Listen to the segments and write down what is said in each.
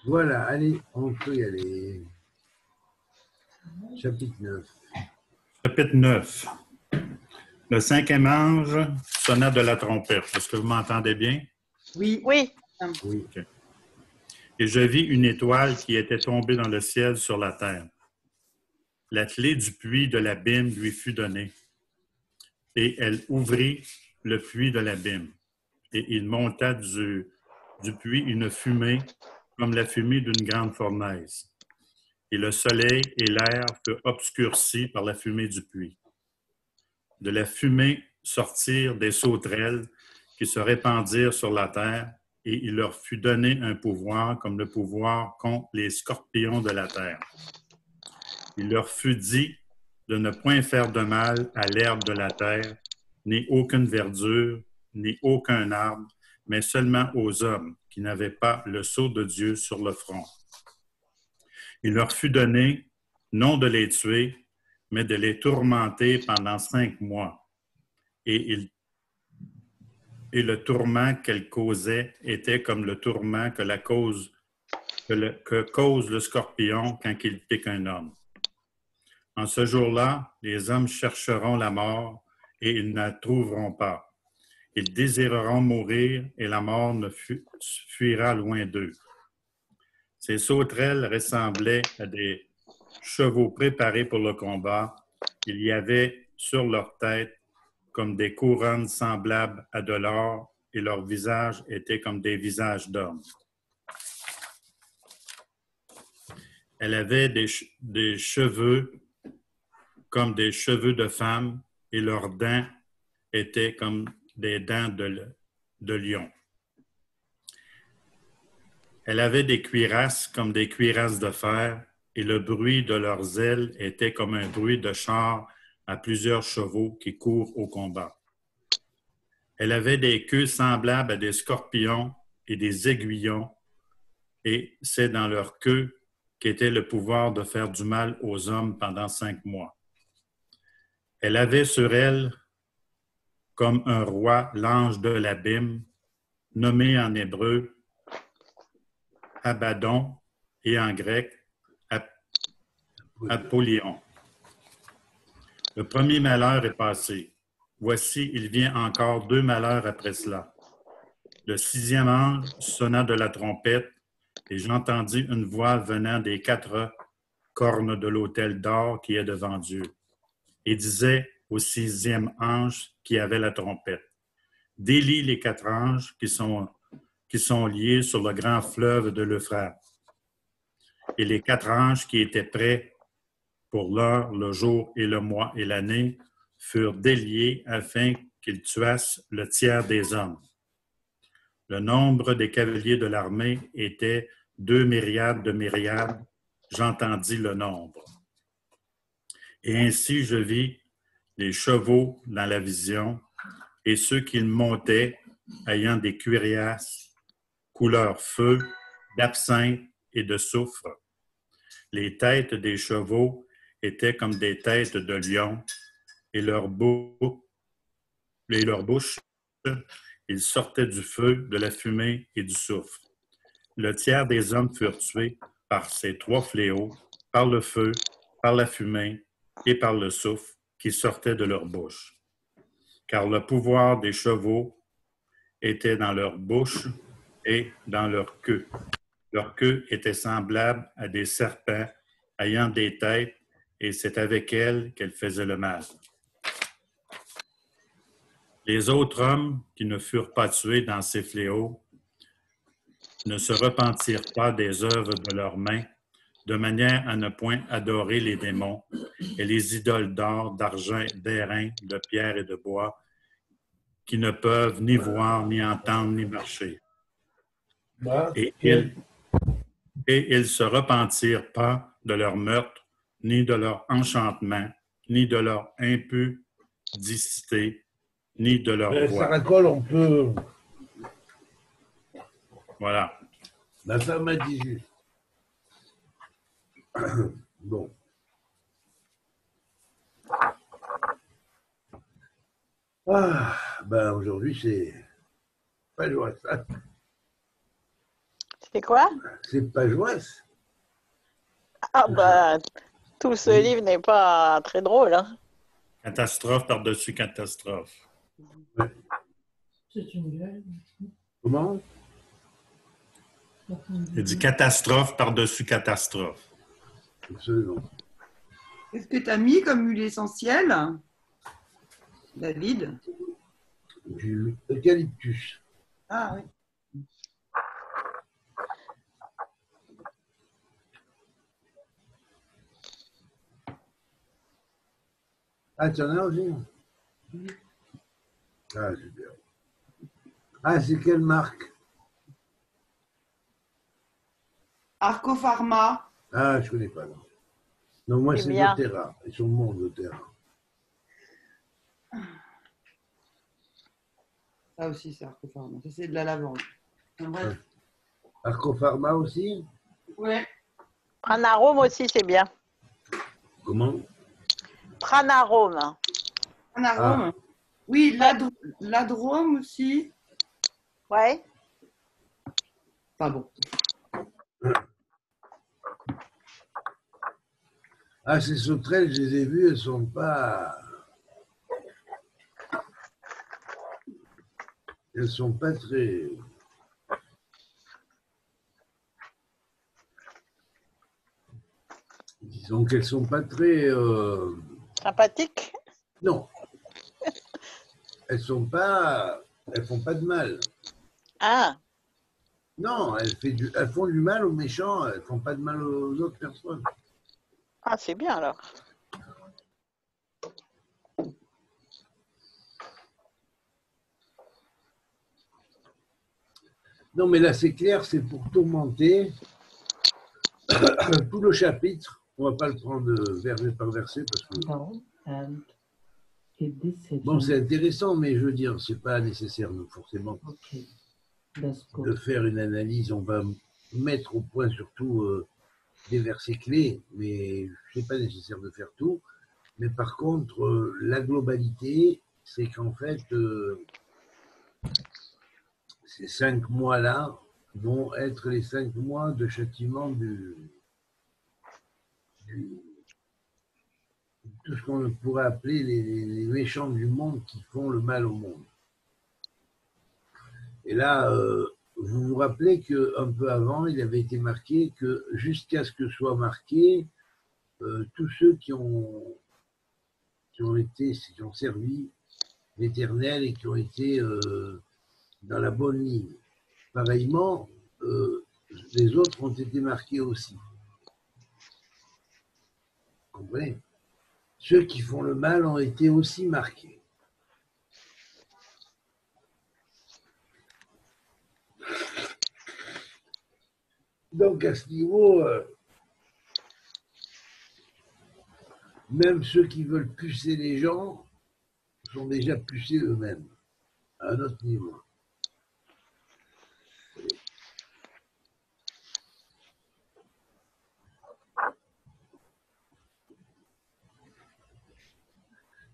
Voilà, allez, on peut y aller. Chapitre 9. Chapitre 9. Le cinquième ange sonna de la trompette. Est-ce que vous m'entendez bien? Oui. Oui. Oui. Okay. Et je vis une étoile qui était tombée dans le ciel sur la terre. La clé du puits de l'abîme lui fut donnée. Et elle ouvrit le puits de l'abîme. Et il monta du puits une fumée comme la fumée d'une grande fournaise. Et le soleil et l'air furent obscurcis par la fumée du puits. De la fumée sortirent des sauterelles qui se répandirent sur la terre, et il leur fut donné un pouvoir comme le pouvoir qu'ont les scorpions de la terre. Il leur fut dit de ne point faire de mal à l'herbe de la terre, ni aucune verdure, ni aucun arbre, mais seulement aux hommes qui n'avaient pas le sceau de Dieu sur le front. Il leur fut donné non de les tuer, mais de les tourmenter pendant 5 mois. Et le tourment qu'elle causait était comme le tourment que cause le scorpion quand il pique un homme. En ce jour-là, les hommes chercheront la mort et ils ne la trouveront pas. Ils désireront mourir et la mort ne fuira loin d'eux. Ces sauterelles ressemblaient à des chevaux préparés pour le combat. Il y avait sur leur tête comme des couronnes semblables à de l'or, et leurs visages étaient comme des visages d'hommes. Elle avait des cheveux comme des cheveux de femme, et leurs dents étaient comme des dents de lion. Elle avait des cuirasses comme des cuirasses de fer, et le bruit de leurs ailes était comme un bruit de char à plusieurs chevaux qui courent au combat. Elle avait des queues semblables à des scorpions et des aiguillons, et c'est dans leur queue qu'était le pouvoir de faire du mal aux hommes pendant 5 mois. Elle avait sur elle, comme un roi, l'ange de l'abîme, nommé en hébreu Abaddon et en grec Apollyon. Le premier malheur est passé. Voici, il vient encore 2 malheurs après cela. Le 6e ange sonna de la trompette, et j'entendis une voix venant des 4 cornes de l'autel d'or qui est devant Dieu, et disait au 6e ange qui avait la trompette: délie les 4 anges qui sont liés sur le grand fleuve de l'Euphrate. Et les 4 anges qui étaient prêts pour l'heure, le jour et le mois et l'année furent déliés afin qu'ils tuassent le tiers des hommes. Le nombre des cavaliers de l'armée était 2 myriades de myriades. J'entendis le nombre. Et ainsi je vis les chevaux dans la vision, et ceux qui montaient ayant des cuirasses couleur feu, d'absinthe et de soufre. Les têtes des chevaux étaient comme des têtes de lions, et leur bouche, ils sortaient du feu, de la fumée et du soufre. Le tiers des hommes furent tués par ces 3 fléaux, par le feu, par la fumée et par le soufre qui sortait de leur bouche. Car le pouvoir des chevaux était dans leur bouche et dans leur queue. Leur queue était semblable à des serpents ayant des têtes, et c'est avec elles qu'elles faisaient le mal. Les autres hommes qui ne furent pas tués dans ces fléaux ne se repentirent pas des œuvres de leurs mains, de manière à ne point adorer les démons et les idoles d'or, d'argent, d'airain, de pierre et de bois, qui ne peuvent ni voir, ni entendre, ni marcher. Et ils se repentirent pas de leur meurtre, ni de leur enchantement, ni de leur impudicité, ni de leur voix. Saracol, on peut... Voilà. La femme m'a dit juste. Bon. Ah, ben aujourd'hui, c'est pas joie ça. C'est quoi? C'est pas Joyce. Ah bah, tout ce Oui. livre n'est pas très drôle. Hein. Catastrophe par-dessus catastrophe. C'est une blague. Comment? Il dit catastrophe par-dessus catastrophe. Absolument. Qu'est-ce que tu as mis comme huile essentielle, David? Du eucalyptus. Ah oui. Ah, tu en as aussi? Ah, super. Ah, c'est quelle marque? Arco Pharma. Ah, je connais pas. Non, non moi, C'est c'est bien. doTERRA. Ils sont bons, doTERRA. Ça aussi, c'est Arco Pharma. Ça, c'est de la lavande. Bref. Arcopharma aussi? Ouais. Pranarome aussi, c'est bien. Comment? Pranarome. Un arôme. Oui, l'adrome aussi. Ouais. Pas bon. Ah, ces sauterelles, je les ai vues, elles sont pas... Elles sont pas très... Disons qu'elles sont pas très... Sympathique. Non. Elles sont pas... Elles font pas de mal. Ah, Non, elles font du mal aux méchants, elles font pas de mal aux autres personnes. ah c'est bien alors. Non, mais là, c'est clair, c'est pour tourmenter tout le chapitre. On va pas le prendre verset par verset parce que... Down and hit this Bon, c'est section. intéressant, mais je veux dire, c'est pas nécessaire, nous, forcément, Okay, let's go. de faire une analyse. On va mettre au point surtout des versets clés, mais c'est pas nécessaire de faire tout. Mais par contre, la globalité, c'est qu'en fait, ces 5 mois-là vont être les 5 mois de châtiment tout ce qu'on pourrait appeler les méchants du monde qui font le mal au monde. Et là, vous vous rappelez qu'un peu avant, il avait été marqué que jusqu'à ce que soit marqué, tous ceux qui ont servi l'Éternel et qui ont été dans la bonne ligne. Pareillement, les autres ont été marqués aussi. Vous comprenez? Ceux qui font le mal ont été aussi marqués. Donc à ce niveau, même ceux qui veulent pucer les gens sont déjà pucés eux-mêmes, à un autre niveau.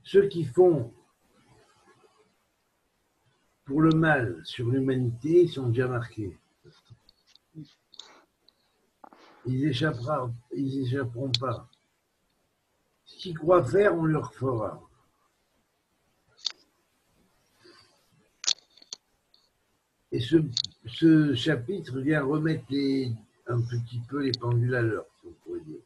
Ceux qui font pour le mal sur l'humanité sont déjà marqués. Ils échapperont pas. Ce qu'ils croient faire, on leur fera. Et ce chapitre vient remettre un petit peu les pendules à l'heure, si on pourrait dire.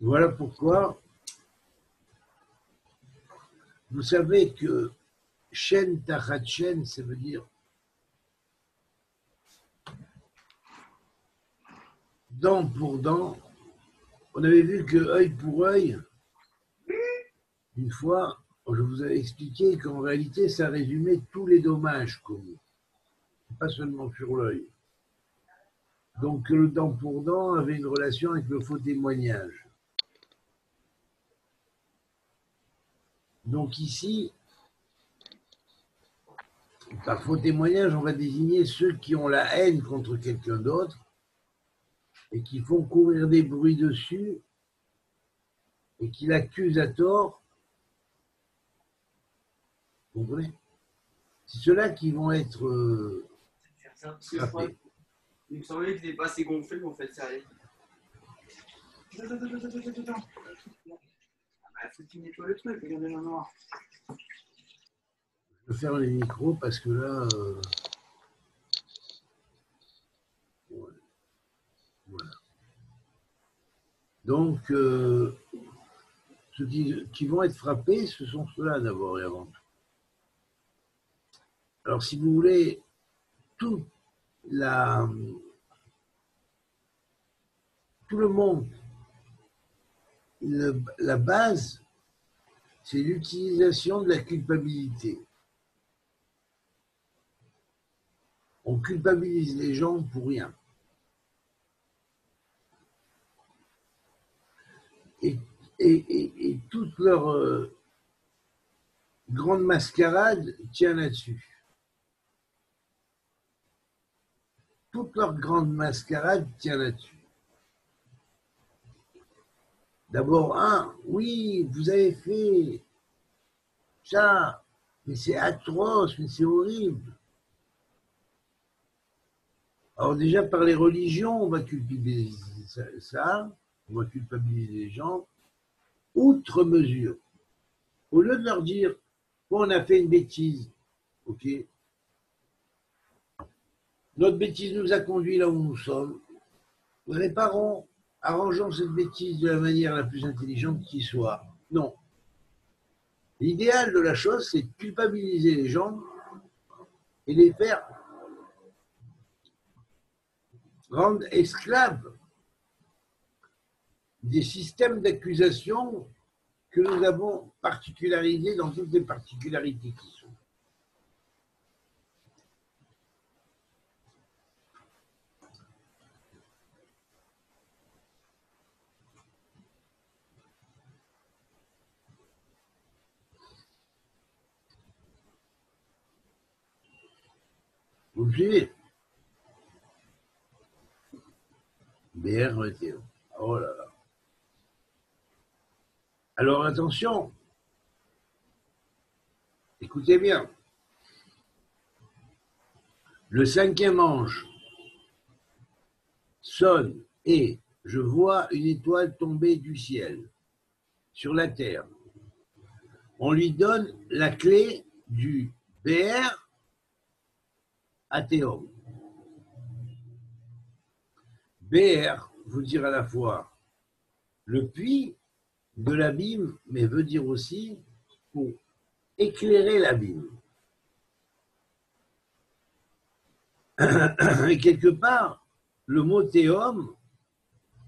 Voilà pourquoi vous savez que Shen Tachat Shen, ça veut dire dent pour dent. On avait vu que œil pour œil, une fois, je vous avais expliqué qu'en réalité, ça résumait tous les dommages commis, pas seulement sur l'œil. Donc le dent pour dent avait une relation avec le faux témoignage. Donc ici, par faux témoignage, on va désigner ceux qui ont la haine contre quelqu'un d'autre et qui font courir des bruits dessus et qu'il accuse à tort, vous comprenez? C'est ceux-là qui vont être Parce que frappés. il me semblait qu'il n'était pas assez gonflé, mais en fait, ça allait. Attends. Il faut que tu nettoies le truc, regardez le noir. Je ferme les micros parce que là, ouais. Voilà. Donc, ceux qui vont être frappés, ce sont ceux-là d'abord et avant tout. Alors, si vous voulez, tout le monde, la base, c'est l'utilisation de la culpabilité. On culpabilise les gens pour rien. Et toute leur grande mascarade tient là-dessus. Toute leur grande mascarade tient là-dessus. D'abord, oui, vous avez fait ça, mais c'est atroce, mais c'est horrible. Alors déjà, par les religions, on va culpabiliser ça, on va culpabiliser les gens, outre mesure. Au lieu de leur dire, bon, on a fait une bêtise, ok, notre bêtise nous a conduit là où nous sommes, réparons, arrangeons cette bêtise de la manière la plus intelligente qui soit. Non. L'idéal de la chose, c'est de culpabiliser les gens et les faire rendre esclaves des systèmes d'accusation que nous avons particularisés dans toutes les particularités qui sont. Vous me suivez? BRETO. Oh là là. Alors attention, écoutez bien. Le cinquième ange sonne et je vois une étoile tomber du ciel sur la terre. On lui donne la clé du BR Athéum. BR veut dire à la fois le puits de l'abîme, mais veut dire aussi pour éclairer l'abîme. Et quelque part, le mot théum,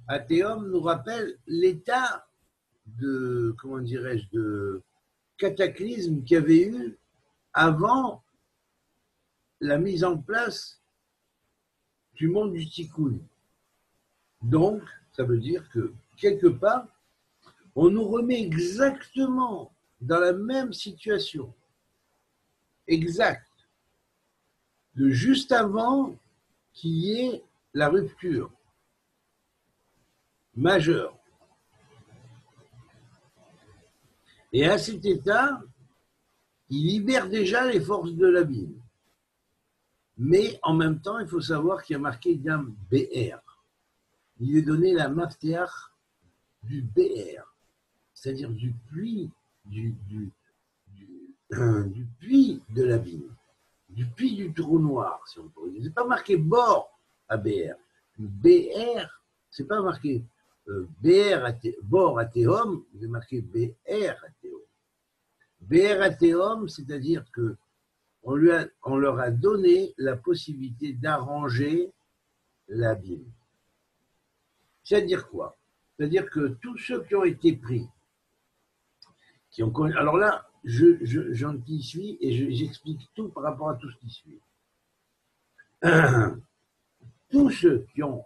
athéum, nous rappelle l'état de, comment dirais-je, de cataclysme qu'il y avait eu avant la mise en place du monde du tikkun. Donc, ça veut dire que, quelque part, on nous remet exactement dans la même situation, exacte, de juste avant qu'il y ait la rupture majeure. Et à cet état, il libère déjà les forces de l'abîme. Mais en même temps, il faut savoir qu'il y a marqué d'un BR. Il lui est donné la maftéach du BR, c'est-à-dire du puits, du puits de l'abîme, du puits du trou noir, si on peut dire. C'est pas marqué bord à BR. BR, c'est pas marqué bord à théum, c'est marqué BR à théum. BR à théum, c'est-à-dire que on leur a donné la possibilité d'arranger l'abîme. C'est-à-dire quoi? C'est-à-dire que tous ceux qui ont été pris, qui ont connu, alors là, j'en qui suis et j'explique tout par rapport à tout ce qui suit. Tous ceux qui ont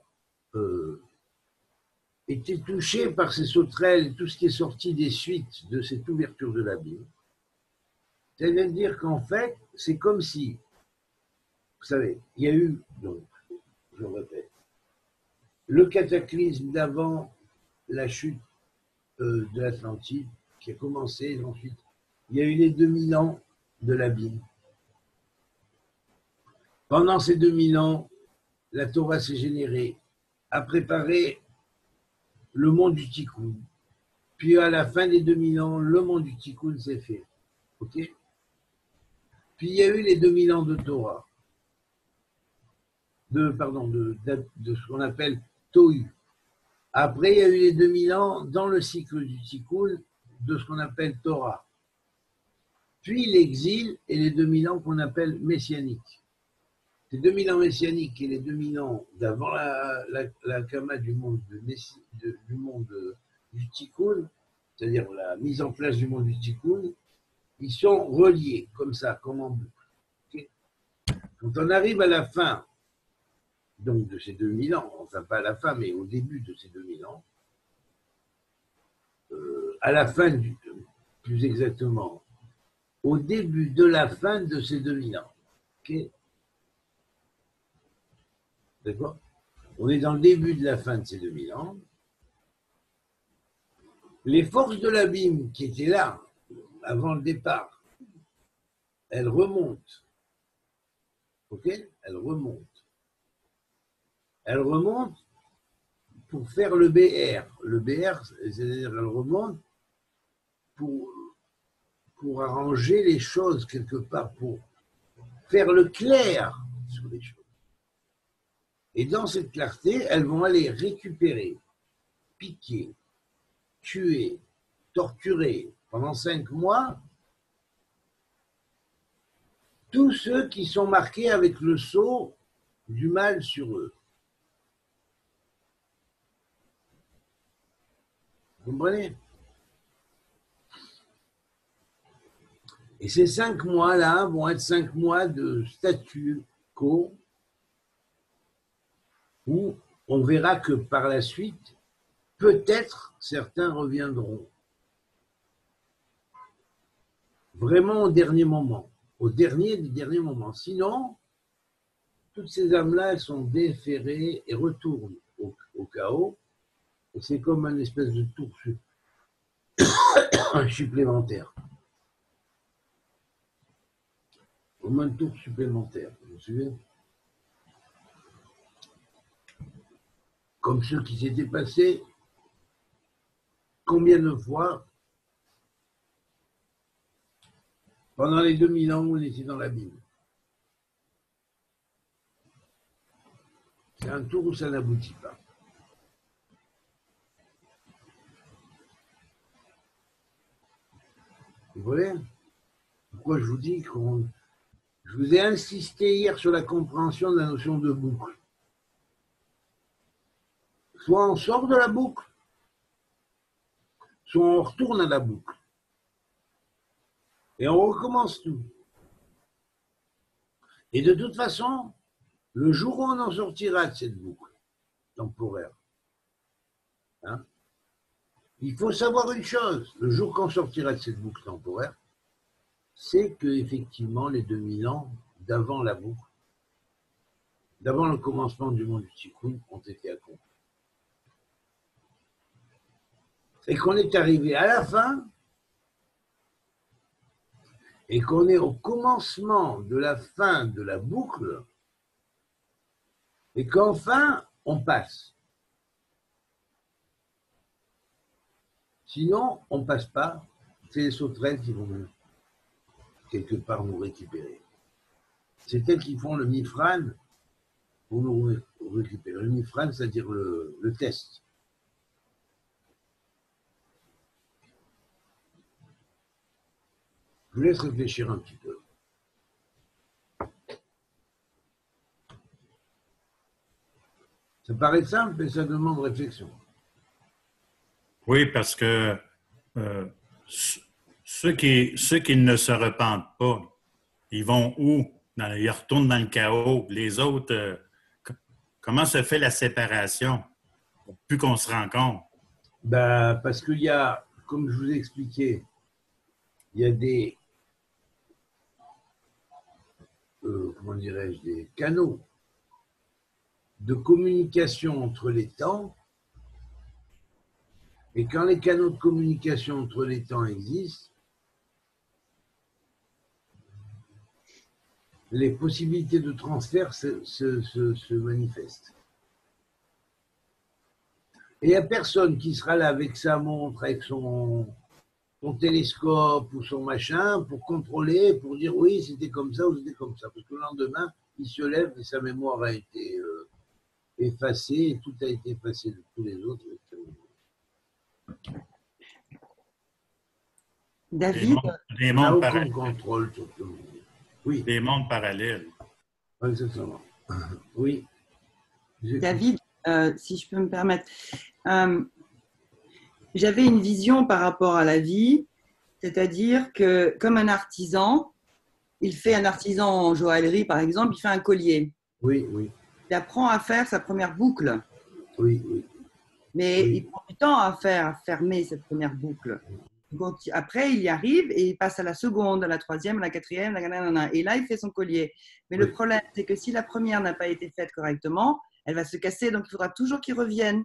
été touchés par ces sauterelles et tout ce qui est sorti des suites de cette ouverture de l'abîme, c'est-à-dire qu'en fait, c'est comme si, vous savez, il y a eu, donc, je répète, le cataclysme d'avant la chute de l'Atlantide qui a commencé. Ensuite, il y a eu les 2000 ans de l'abîme. Pendant ces 2000 ans, la Torah s'est générée, a préparé le monde du Tikkun. Puis à la fin des 2000 ans, le monde du Tikkun s'est fait. Ok. Puis il y a eu les 2000 ans de Torah, de ce qu'on appelle Tohu. Après, il y a eu les 2000 ans dans le cycle du Tikkun de ce qu'on appelle Torah. Puis l'exil et les 2000 ans qu'on appelle messianiques. Les 2000 ans messianiques et les 2000 ans d'avant la Kama du monde, du monde du Tikkun, c'est-à-dire la mise en place du monde du Tikkun, ils sont reliés comme ça, comme en boucle. Okay. Quand on arrive à la fin donc de ces 2000 ans, enfin pas à la fin, mais au début de ces 2000 ans, à la fin, plus exactement, au début de la fin de ces 2000 ans. Okay. D'accord? On est dans le début de la fin de ces 2000 ans. Les forces de l'abîme qui étaient là avant le départ, elles remontent. Ok? Elles remontent. Elles remontent pour faire le BR. Le BR, c'est-à-dire elles remontent pour arranger les choses quelque part, pour faire le clair sur les choses. Et dans cette clarté, elles vont aller récupérer, piquer, tuer, torturer pendant 5 mois tous ceux qui sont marqués avec le sceau du mal sur eux. Vous comprenez? Et ces 5 mois-là vont être 5 mois de statu quo où on verra que par la suite, peut-être certains reviendront. Vraiment au dernier moment, au dernier des derniers moments. Sinon, toutes ces âmes-là, elles sont déférées et retournent au chaos. Et c'est comme une espèce de tour supplémentaire. Comme un tour supplémentaire, vous vous souvenez? Comme ceux qui s'étaient passés combien de fois pendant les 2000 ans où on était dans l'abîme. C'est un tour où ça n'aboutit pas. Vous voyez? Pourquoi je vous dis je vous ai insisté hier sur la compréhension de la notion de boucle. Soit on sort de la boucle, soit on retourne à la boucle. Et on recommence tout. Et de toute façon, le jour où on en sortira de cette boucle temporaire, hein, il faut savoir une chose, le jour qu'on sortira de cette boucle temporaire, c'est qu'effectivement, les 2000 ans d'avant la boucle, d'avant le commencement du monde du Tikkun, ont été accomplis. Et qu'on est arrivé à la fin, et qu'on est au commencement de la fin de la boucle, et qu'enfin, on passe. Sinon, on ne passe pas, c'est les sauterelles qui vont quelque part nous récupérer. C'est elles qui font le mifran pour nous récupérer. Le mifran, c'est-à-dire le test. Je vous laisse réfléchir un petit peu. Ça paraît simple, mais ça demande réflexion. Oui, parce que ceux qui ne se repentent pas, ils vont où? Ils retournent dans le chaos. Les autres, comment se fait la séparation pour plus qu'on se rencontre? Ben, parce qu'il y a, comme je vous ai expliqué, il y a des, comment dirais-je, des canaux de communication entre les temps Et quand les canaux de communication entre les temps existent, les possibilités de transfert se manifestent. Et il n'y a personne qui sera là avec sa montre, avec son télescope ou son machin pour contrôler, pour dire oui, c'était comme ça ou c'était comme ça. Parce que le lendemain, il se lève et sa mémoire a été effacée, et tout a été effacé de tous les autres. David, Des On n'a mondes aucun parallèles. contrôle sur tout le monde. Oui, Des mondes parallèles. exactement. Oui. David, si je peux me permettre, j'avais une vision par rapport à la vie, c'est-à-dire que comme un artisan, il fait un artisan en joaillerie par exemple, il fait un collier. Oui, oui, Il apprend à faire sa première boucle, oui, oui. mais Oui. il prend du temps à fermer cette première boucle. Donc, après, il y arrive et il passe à la seconde, à la troisième, à la quatrième, et là, il fait son collier. Mais le Oui. problème, c'est que si la première n'a pas été faite correctement, elle va se casser, donc il faudra toujours qu'il revienne.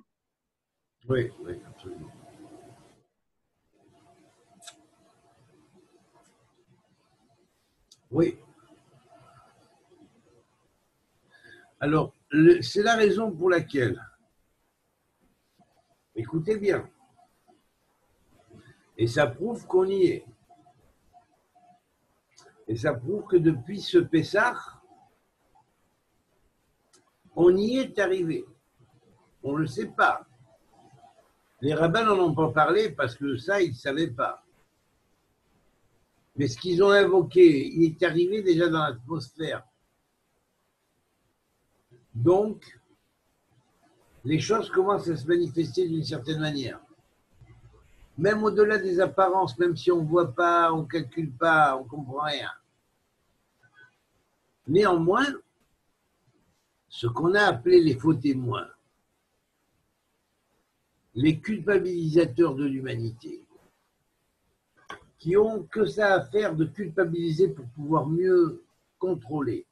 Oui, oui, absolument. Oui. Alors, c'est la raison pour laquelle, écoutez bien, et ça prouve qu'on y est. Et ça prouve que depuis ce Pessah, on y est arrivé. On ne le sait pas. Les rabbins n'en ont pas parlé parce que ça, ils ne savaient pas. Mais ce qu'ils ont invoqué, il est arrivé déjà dans l'atmosphère. Donc, les choses commencent à se manifester d'une certaine manière. Même au-delà des apparences, même si on ne voit pas, on ne calcule pas, on ne comprend rien. Néanmoins, ce qu'on a appelé les faux témoins, les culpabilisateurs de l'humanité, qui ont que ça à faire de culpabiliser pour pouvoir mieux contrôler.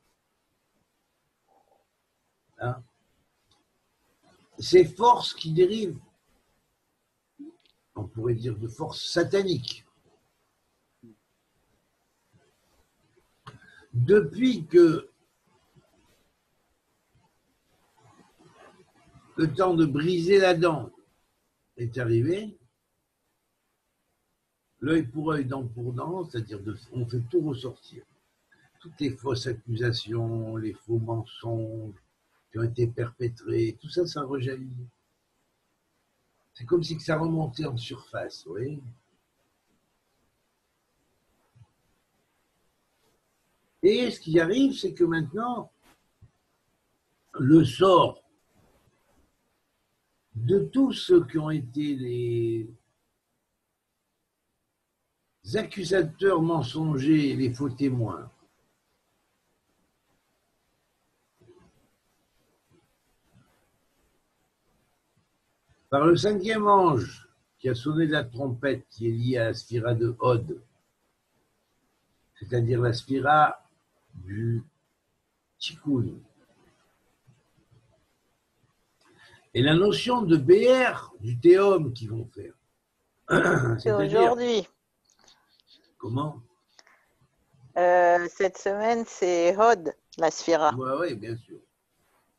Hein? Ces forces qui dérivent, on pourrait dire de forces sataniques. Depuis que le temps de briser la dent est arrivé, l'œil pour œil, dent pour dent, c'est-à-dire on fait tout ressortir. Toutes les fausses accusations, les faux mensonges qui ont été perpétrés, tout ça, ça rejaillit. C'est comme si ça remontait en surface, vous voyez. Et ce qui arrive, c'est que maintenant, le sort de tous ceux qui ont été les accusateurs mensongers, les faux témoins, par le cinquième ange qui a sonné la trompette, qui est liée à la sphira de Hod, c'est-à-dire la sphira du Tikkun. Et la notion de BR, du théum qu'ils vont faire. C'est aujourd'hui. Comment? Cette semaine, c'est Hod, la sphira. Oui, bien sûr.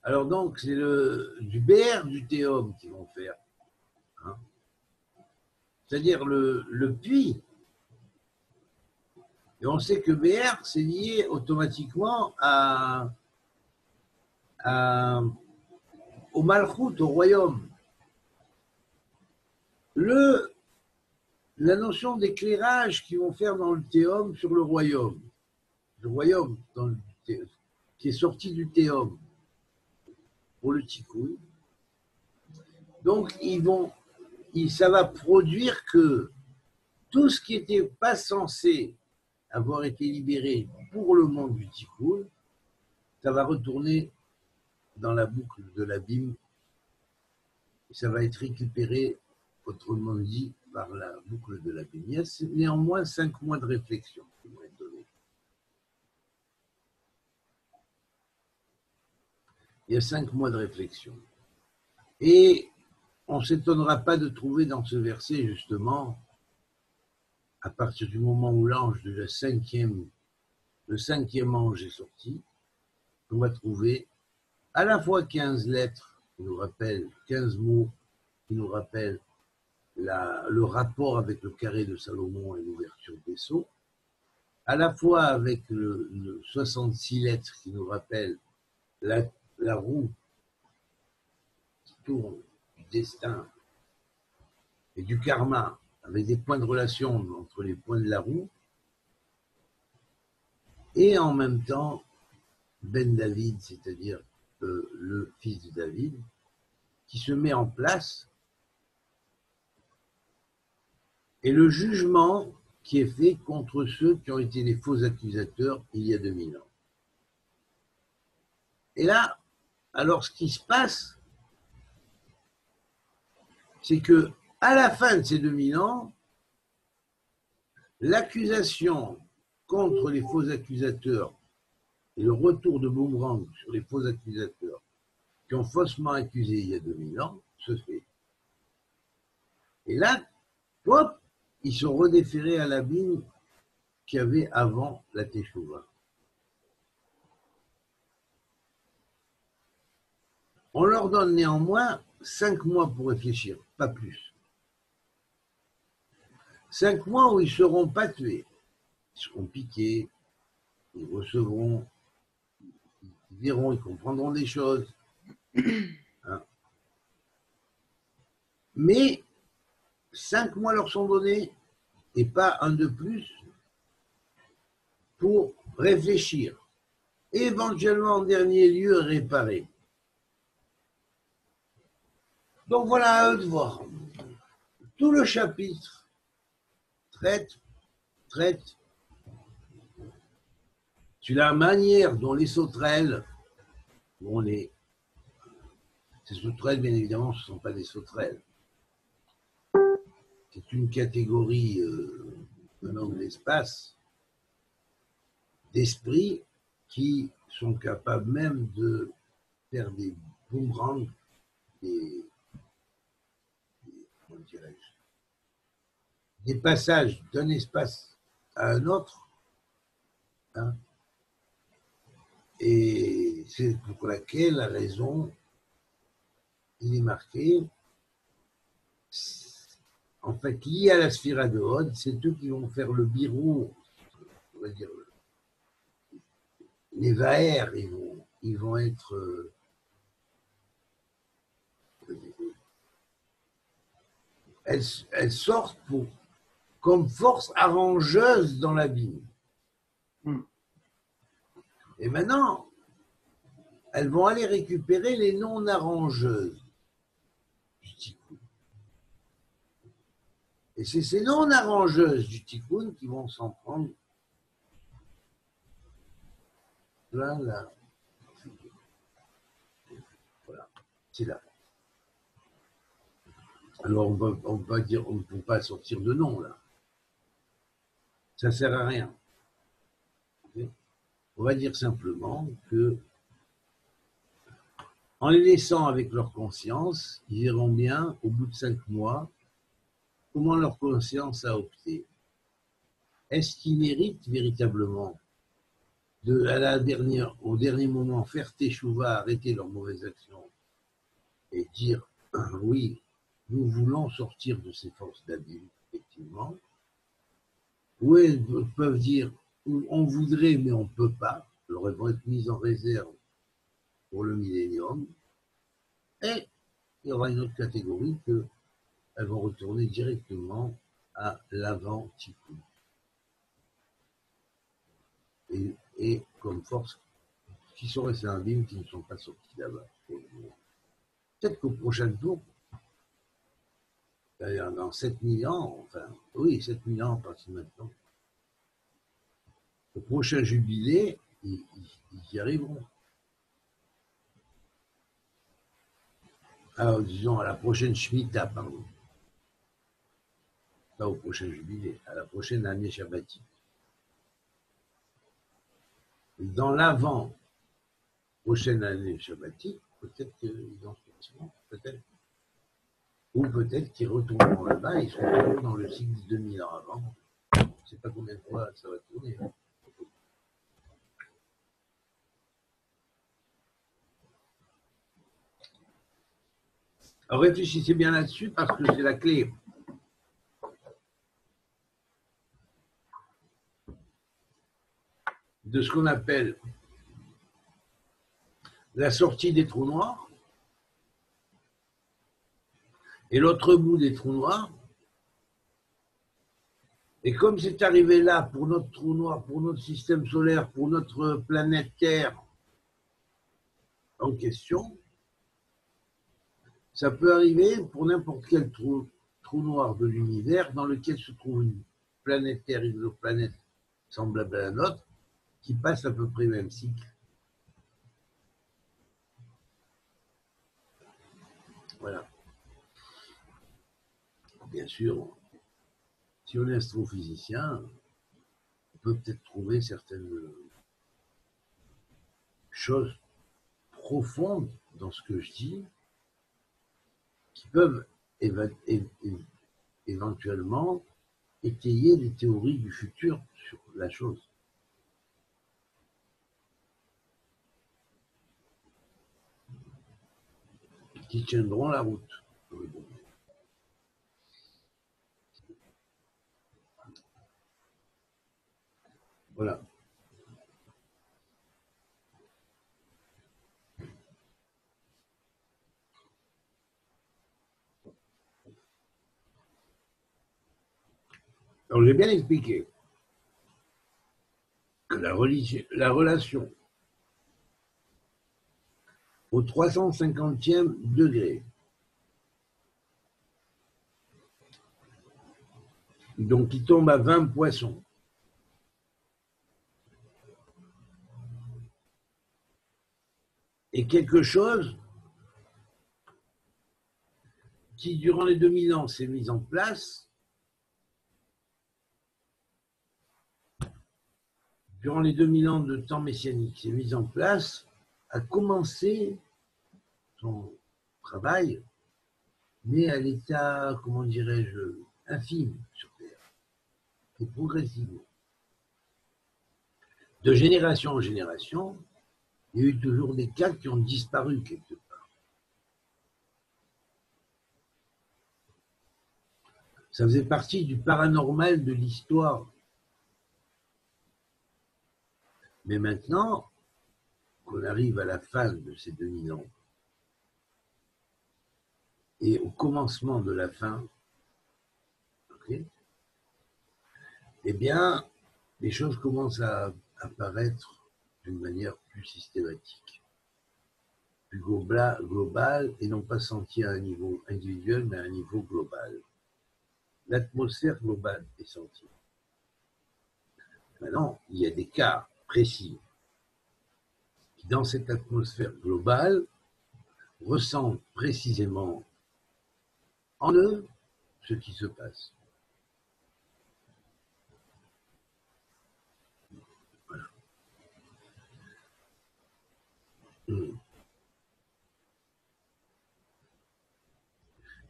Alors donc, c'est du BR du théum qu'ils vont faire. Hein? C'est-à-dire le puits. Et on sait que BR, c'est lié automatiquement au Malchut, au royaume. La notion d'éclairage qu'ils vont faire dans le théum sur le royaume qui est sorti du théum pour le tikkun. Donc, ça va produire que tout ce qui n'était pas censé avoir été libéré pour le monde du tikkun, ça va retourner dans la boucle de l'abîme. Ça va être récupéré, autrement dit, par la boucle de l'abîme. Il y a néanmoins 5 mois de réflexion qui vont être donnés. Il y a 5 mois de réflexion. Et on ne s'étonnera pas de trouver dans ce verset, justement, à partir du moment où l'ange de le cinquième ange est sorti, on va trouver à la fois 15 lettres qui nous rappellent, 15 mots qui nous rappellent le rapport avec le carré de Salomon et l'ouverture des sceaux, à la fois avec le 66 lettres qui nous rappellent la roue qui tourne du destin et du karma, avec des points de relation entre les points de la roue, et en même temps Ben David, c'est-à-dire le fils de David, qui se met en place, et le jugement qui est fait contre ceux qui ont été les faux accusateurs il y a 2000 ans. Et là, alors ce qui se passe, c'est que à la fin de ces 2000 ans, l'accusation contre les faux accusateurs et le retour de boomerang sur les faux accusateurs qui ont faussement accusé il y a 2000 ans se fait. Et là, hop, ils sont redéférés à l'abîme qu'il y avait avant la Teshuvah. On leur donne néanmoins 5 mois pour réfléchir, pas plus. 5 mois où ils ne seront pas tués. Ils seront piqués, ils recevront, ils verront, ils comprendront des choses. Hein. Mais 5 mois leur sont donnés et pas un de plus pour réfléchir. Et éventuellement, en dernier lieu, réparer. Donc voilà à eux de voir. Tout le chapitre traite sur la manière dont les sauterelles, ces sauterelles, bien évidemment, ce ne sont pas des sauterelles. C'est une catégorie venant de l'espace, d'esprits qui sont capables même de faire des boomerangs, des passages d'un espace à un autre. Hein. Et c'est pour laquelle la raison, il est marqué, en fait, lié à la sphira de Hod, c'est eux qui vont faire le birou, on va dire, les Vaher, ils vont être elles sortent comme force arrangeuse dans la vie. Et maintenant, elles vont aller récupérer les non-arrangeuses du tikkun. Et c'est ces non-arrangeuses du tikkun qui vont s'en prendre plein la figure. Voilà, c'est là. Alors on va dire, on ne peut pas sortir de nom là. Ça ne sert à rien. Okay. On va dire simplement que en les laissant avec leur conscience, ils verront bien, au bout de 5 mois, comment leur conscience a opté. Est-ce qu'ils méritent véritablement au dernier moment, faire teshuva, arrêter leurs mauvaises actions et dire oui, nous voulons sortir de ces forces d'abîme, effectivement, ou elles peuvent dire on voudrait mais on ne peut pas, alors elles vont être mises en réserve pour le millénium, et il y aura une autre catégorie qu'elles vont retourner directement à l'avant-tikkun. Et comme force, qui sont restés en ligne, qui ne sont pas sortis là-bas. Peut-être qu'au prochain tour, d'ailleurs dans 7000 ans, enfin, oui, 7000 ans, parce que maintenant, au prochain jubilé, ils y arriveront. Alors, disons, à la prochaine Shemitah, pardon. Pas au prochain jubilé, à la prochaine année shabbatique. Dans l'avant prochaine année shabbatique, peut-être qu'ils en sortiront, peut-être. Ou peut-être qu'ils retourneront là-bas et ils seront dans le cycle de 2000 ans avant. Je ne sais pas combien de fois ça va tourner. Alors réfléchissez bien là-dessus parce que c'est la clé. De ce qu'on appelle la sortie des trous noirs et l'autre bout des trous noirs. Et comme c'est arrivé là pour notre trou noir, pour notre système solaire, pour notre planète Terre en question, ça peut arriver pour n'importe quel trou noir de l'univers dans lequel se trouve une planète Terre, une exoplanète semblable à la nôtre, qui passe à peu près le même cycle. Voilà. Bien sûr, si on est astrophysicien, on peut peut-être trouver certaines choses profondes dans ce que je dis qui peuvent éventuellement étayer les théories du futur sur la chose. Qui tiendront la route. Voilà. Alors j'ai bien expliqué que la relation au 350e degré, donc qui tombe à 20 poissons, est quelque chose qui, durant les 2000 ans, s'est mis en place, durant les 2000 ans de temps messianique, s'est mis en place, a commencé son travail, mais à l'état, comment dirais-je, infime sur Terre, et progressivement. De génération en génération, il y a eu toujours des cas qui ont disparu quelque part. Ça faisait partie du paranormal de l'histoire. Mais maintenant qu'on arrive à la fin de ces 2000 ans et au commencement de la fin, okay, eh bien, les choses commencent à apparaître d'une manière plus systématique, plus globale et non pas sentie à un niveau individuel, mais à un niveau global. L'atmosphère globale est sentie. Maintenant, il y a des cas précis qui, dans cette atmosphère globale, ressentent précisément en eux ce qui se passe. Voilà.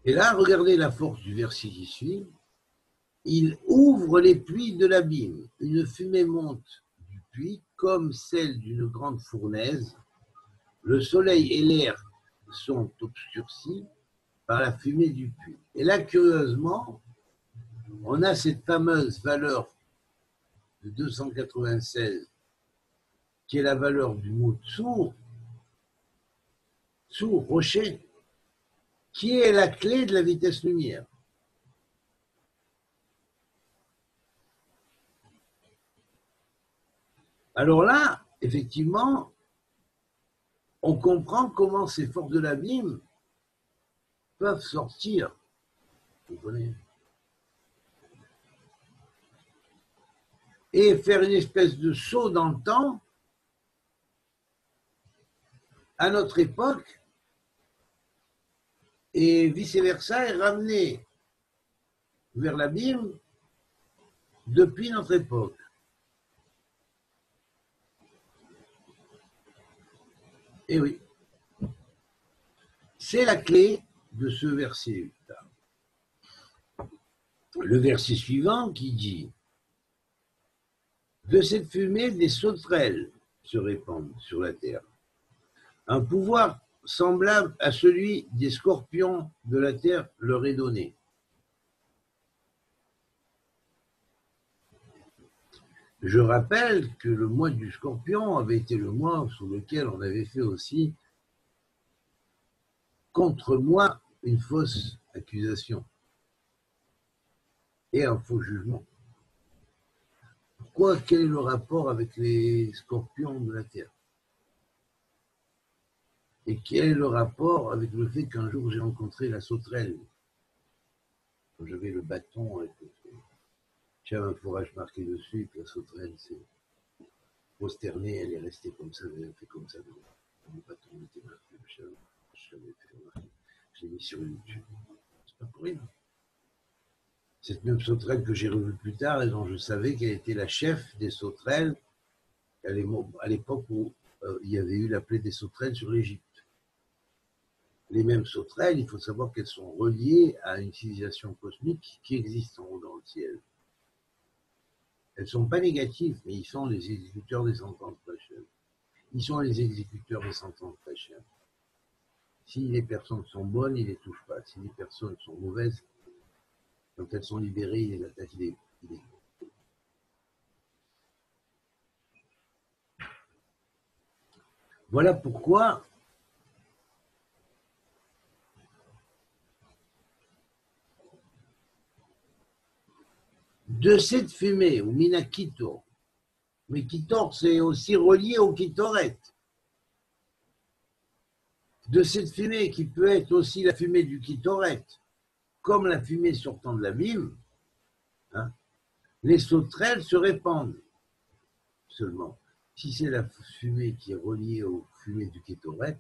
Et là, regardez la force du verset qui suit. Il ouvre les puits de l'abîme. Une fumée monte du puits comme celle d'une grande fournaise. Le soleil et l'air sont obscurcis par la fumée du puits. Et là, curieusement, on a cette fameuse valeur de 296, qui est la valeur du mot tsur, rocher, qui est la clé de la vitesse lumière. Alors là, effectivement, on comprend comment ces forces de l'abîme peuvent sortir. Vous comprenez ? Et faire une espèce de saut dans le temps à notre époque et vice-versa, et ramener vers l'abîme depuis notre époque. Et oui, c'est la clé de ce verset 8. le verset suivant qui dit « De cette fumée, des sauterelles se répandent sur la terre. Un pouvoir semblable à celui des scorpions de la terre leur est donné. » Je rappelle que le mois du Scorpion avait été le mois sous lequel on avait fait aussi contre moi une fausse accusation et un faux jugement. Pourquoi? Quel est le rapport avec les scorpions de la terre? Et quel est le rapport avec le fait qu'un jour j'ai rencontré la sauterelle? Quand j'avais le bâton, j'avais un fourrage marqué dessus, et que la sauterelle s'est prosternée, elle est restée comme ça, elle a fait comme ça. Le bâton était marqué, je l'avais fait remarquer. Je l'ai mis sur YouTube. C'est pas pour rien. Cette même sauterelle que j'ai revue plus tard et dont je savais qu'elle était la chef des sauterelles à l'époque où il y avait eu la plaie des sauterelles sur l'Égypte. Les mêmes sauterelles, il faut savoir qu'elles sont reliées à une civilisation cosmique qui existe en haut dans le ciel. Elles ne sont pas négatives, mais ils sont les exécuteurs des sentences Hachem. Ils sont les exécuteurs des sentences Hachem. Si les personnes sont bonnes, ils ne les touchent pas. Si les personnes sont mauvaises, quand elles sont libérées, ils les attaquent. Voilà pourquoi de cette fumée, ou minakitor, mais kitor c'est aussi relié au kitoret, de cette fumée qui peut être aussi la fumée du kitoret, comme la fumée sortant de l'abîme, hein, les sauterelles se répandent. Seulement, si c'est la fumée qui est reliée aux fumées du kitoret,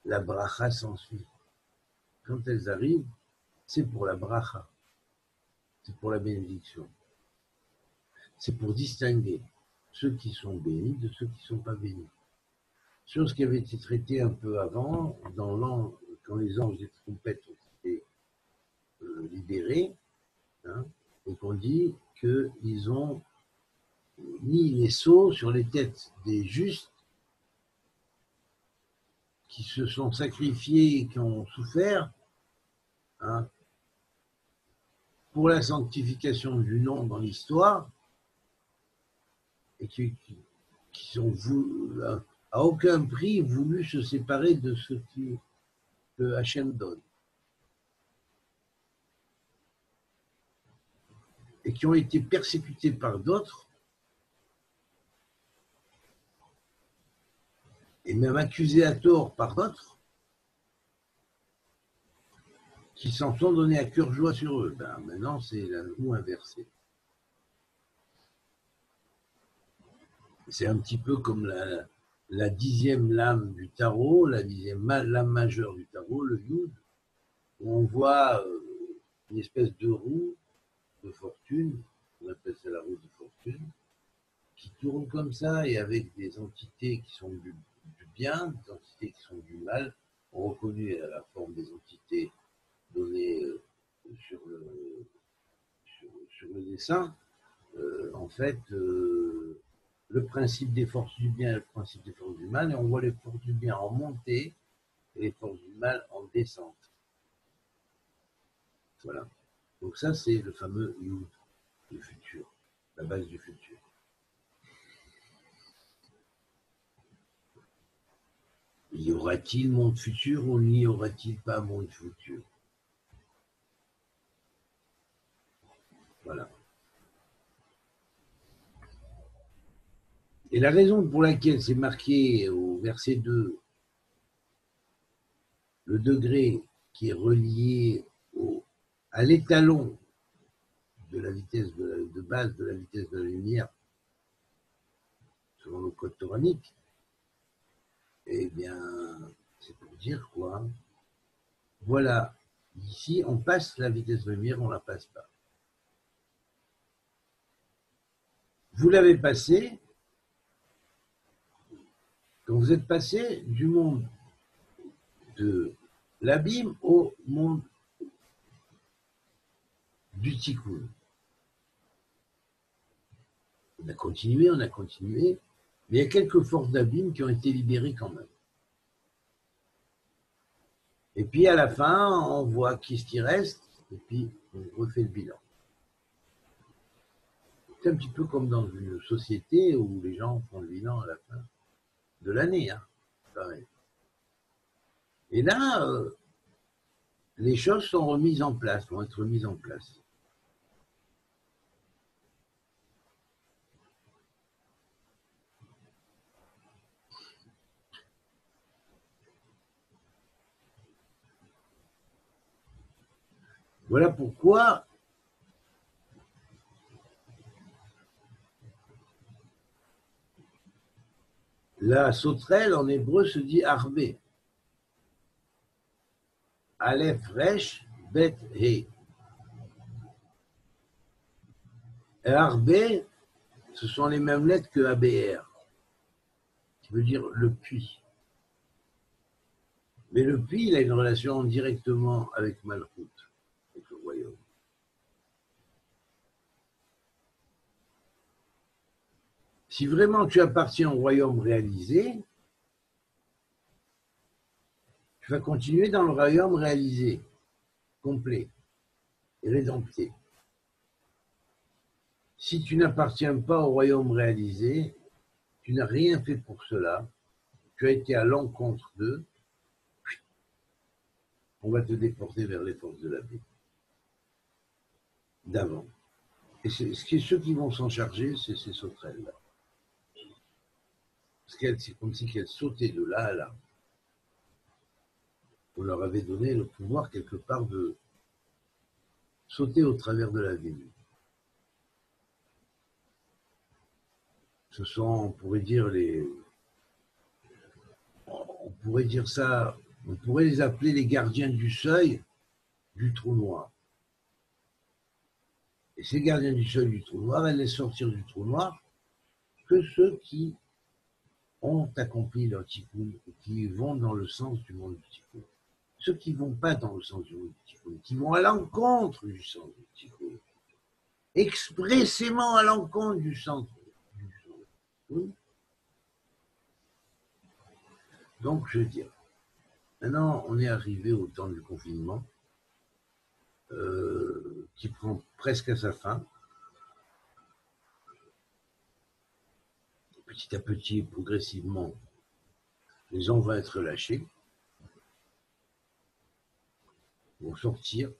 la bracha s'ensuit. Quand elles arrivent, c'est pour la bracha, c'est pour la bénédiction. C'est pour distinguer ceux qui sont bénis de ceux qui ne sont pas bénis. Chose qui avait été traitée un peu avant, quand les anges des trompettes ont été libérés, hein, et qu'on dit qu'ils ont mis les sceaux sur les têtes des justes qui se sont sacrifiés et qui ont souffert, hein, pour la sanctification du nom dans l'histoire, et qui sont à aucun prix voulu se séparer de ce que Hachem donne. Et qui ont été persécutés par d'autres, et même accusés à tort par d'autres, qui s'en sont donnés à cœur joie sur eux. Ben, maintenant, c'est la roue inversée. C'est un petit peu comme la 10e lame du tarot, la 10e lame majeure du tarot, le Yud, où on voit une espèce de roue de fortune, on appelle ça la roue de fortune, qui tourne comme ça et avec des entités qui sont du bien, des entités qui sont du mal, on reconnaît la forme des entités données sur le dessin. En fait, le principe des forces du bien et le principe des forces du mal, et on voit les forces du bien en montée et les forces du mal en descente. Voilà. Donc ça, c'est le fameux Yud, le futur, la base du futur. Y aura-t-il monde futur ou n'y aura-t-il pas monde futur? Voilà. Et la raison pour laquelle c'est marqué au verset 2, le degré qui est relié à l'étalon de la vitesse de base de la vitesse de la lumière, selon le code coranique, eh bien, c'est pour dire quoi? Voilà, ici, on passe la vitesse de la lumière, on ne la passe pas. Vous l'avez passé, quand vous êtes passé du monde de l'abîme au monde du tikkun. On a continué, mais il y a quelques forces d'abîme qui ont été libérées quand même. Et puis à la fin, on voit qui ce qui reste, et puis on refait le bilan. C'est un petit peu comme dans une société où les gens font le bilan à la fin de l'année. Hein. Pareil. Et là, les choses sont remises en place, vont être remises en place. Voilà pourquoi la sauterelle en hébreu se dit arbé. Aleph resh bet he. Et arbé, ce sont les mêmes lettres que ABR, qui veut dire le puits. Mais le puits, il a une relation directement avec Malchut, avec le royaume. Si vraiment tu appartiens au royaume réalisé, tu vas continuer dans le royaume réalisé, complet et rédempté. Si tu n'appartiens pas au royaume réalisé, tu n'as rien fait pour cela, tu as été à l'encontre d'eux, on va te déporter vers les forces de la vie d'avant. Et ceux qui vont s'en charger, c'est ces sauterelles-là. Parce que c'est comme si elles sautaient de là à là. On leur avait donné le pouvoir quelque part de sauter au travers de la ville. Ce sont, on pourrait dire ça, on pourrait les appeler les gardiens du seuil du trou noir. Et ces gardiens du seuil du trou noir, elles laissent sortir du trou noir que ceux qui ont accompli leur tikkun et qui vont dans le sens du monde du tikkun. Ceux qui ne vont pas dans le sens du monde du tikkun, qui vont à l'encontre du sens du tikkun, expressément à l'encontre du sens du tikkun. Donc, je veux dire, maintenant, on est arrivé au temps du confinement, qui prend presque à sa fin. Petit à petit, progressivement, les gens vont être lâchés, vont sortir,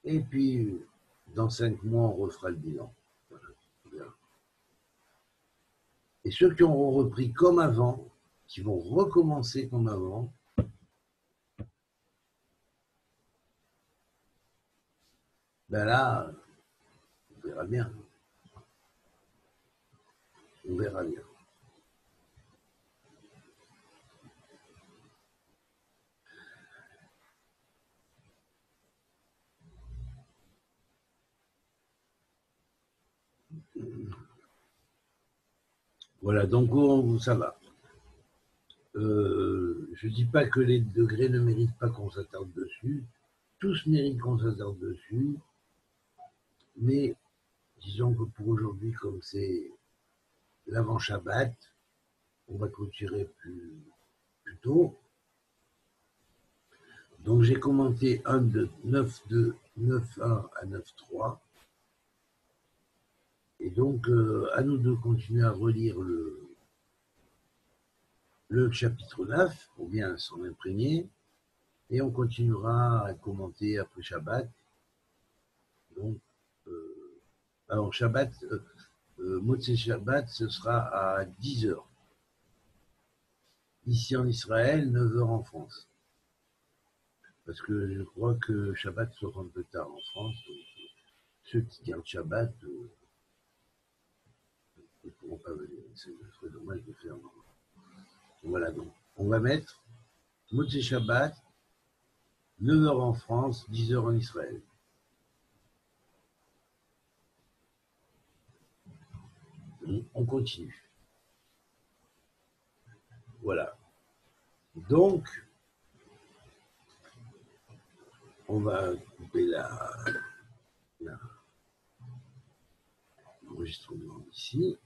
et puis, dans 5 mois, on refera le bilan. Voilà. Et ceux qui auront repris comme avant, qui vont recommencer comme avant, ben là, on verra bien. On verra bien. Voilà, donc ça va. Je ne dis pas que les degrés ne méritent pas qu'on s'attarde dessus. Tous méritent qu'on s'attarde dessus. Mais disons que pour aujourd'hui, comme c'est l'avant-Shabbat, on va clôturer plus tôt. Donc j'ai commenté 1 de 9.2, 9.1 à 9.3. Et donc, à nous de continuer à relire le chapitre 9 pour bien s'en imprégner. Et on continuera à commenter après Shabbat. Donc, alors Shabbat, Motzei Shabbat, ce sera à 10h. Ici en Israël, 9h en France. Parce que je crois que Shabbat sera un peu tard en France. Donc, ceux qui gardent Shabbat ne pourront pas venir. Ce serait dommage de faire. Voilà, donc on va mettre Motzei Shabbat, 9h en France, 10h en Israël. On continue. Voilà. Donc, on va couper l'enregistrement ici.